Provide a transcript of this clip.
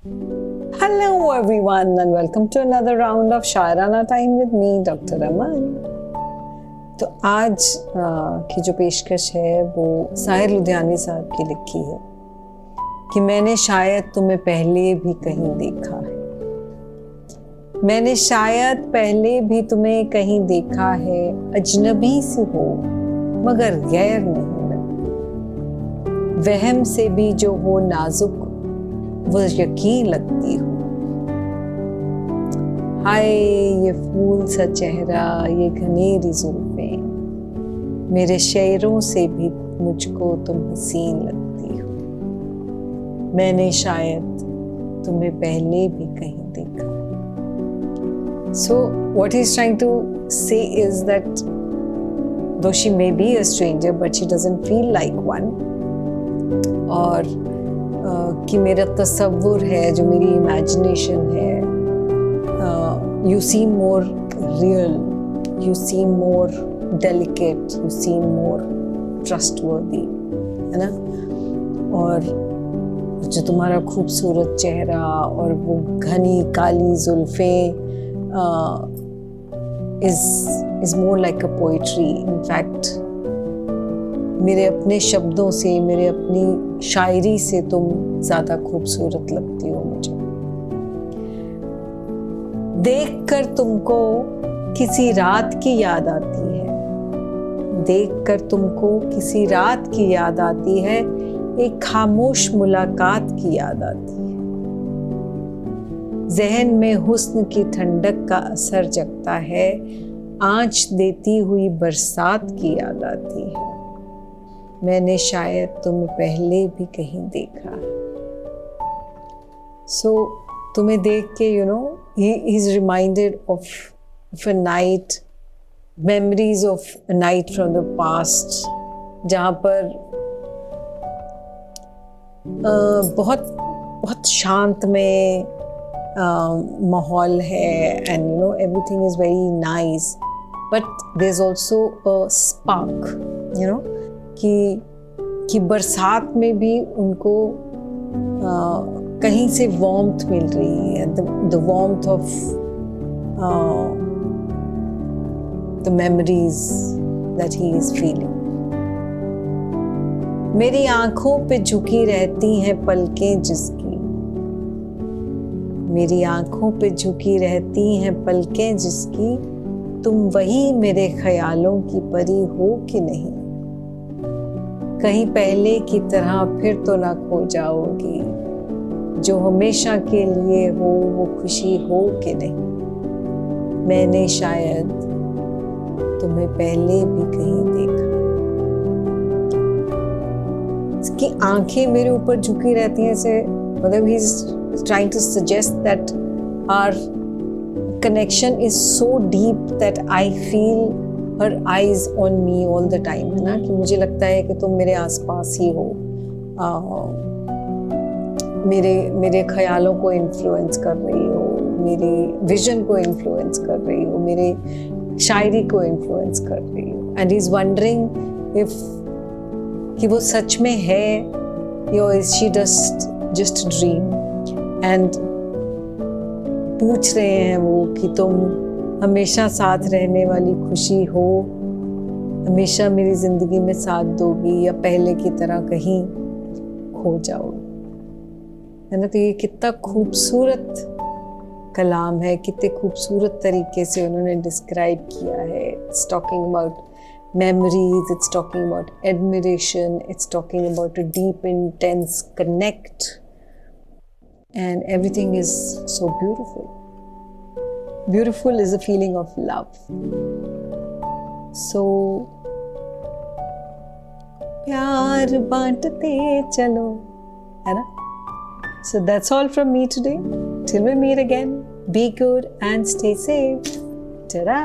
Hello everyone and welcome to another round of Shairana Time with me, Dr. Aman. तो आज की जो पेशकश है वो साहिर लुधियानी साहब की लिखी है कि मैंने शायद तुम्हें पहले भी कहीं देखा है। मैंने शायद पहले भी तुम्हें कहीं देखा है, अजनबी सी हो मगर गैर नहीं लगती, वहम से भी जो हो नाजुक वो यकीन लगती हो। हाय ये फूल सा चेहरा, ये घनेरी जुल्फें, मेरे शेरों से भी मुझको तुम हसीन लगती हो। मैंने शायद तुम्हें पहले भी कहीं देखा। So what he's trying to say is that though she may be a stranger but she doesn't feel like one, और कि मेरा तसव्वुर है, जो मेरी इमेजिनेशन है, you seem more real, you seem more delicate, you seem more trustworthy, है ना। और जो तुम्हारा खूबसूरत चेहरा और वो घनी काली जुल्फें is more like a poetry. In fact, मेरे अपने शब्दों से, मेरे अपनी शायरी से तुम ज़्यादा खूबसूरत लगती हो मुझे। देखकर तुमको किसी रात की याद आती है, देखकर तुमको किसी रात की याद आती है, एक खामोश मुलाकात की याद आती है। ज़हन में हुस्न की ठंडक का असर जगता है, आँच देती हुई बरसात की याद आती है। मैंने शायद तुम्हें पहले भी कहीं देखा। So तुम्हें देख के he is reminded of a night, memories of a night from the past, जहाँ पर बहुत बहुत शांत में माहौल है, and everything is very nice, but there's also a spark, कि बरसात में भी उनको कहीं से वार्मथ मिल रही है, the warmth of the memories that he is feeling. मेरी आंखों पे झुकी रहती हैं पलकें जिसकी, मेरी आंखों पे झुकी रहती हैं पलकें जिसकी, तुम वही मेरे ख्यालों की परी हो कि नहीं। कहीं पहले की तरह फिर तो ना खो जाओगी, जो हमेशा के लिए हो वो खुशी हो कि नहीं। मैंने शायद तुम्हें पहले भी कहीं देखा। इसकी आंखें मेरे ऊपर झुकी रहती हैं, से मतलब he is trying to suggest that our connection is so deep that I feel her eyes on me all the time, है ना, कि मुझे लगता है कि तुम मेरे आसपास ही हो, मेरे ख्यालों को इन्फ्लुएंस कर रही हो, मेरे विजन को इन्फ्लुएंस कर रही हो, मेरे शायरी को इन्फ्लुएंस कर रही हो। And he is wondering if कि वो सच में है या is she just dream. And पूछ रहे हैं वो कि तुम हमेशा साथ रहने वाली खुशी हो, हमेशा मेरी जिंदगी में साथ दोगी या पहले की तरह कहीं खो जाओगी, है ना। तो ये कितना खूबसूरत कलाम है, कितने खूबसूरत तरीके से उन्होंने डिस्क्राइब किया है। It's talking about memories, it's talking about admiration, it's talking about a deep, intense connect, and everything is so beautiful. Beautiful is a feeling of love. So, प्यार बांटते चलो, है ना? So that's all from me today. Till we meet again, be good and stay safe. Ta-da!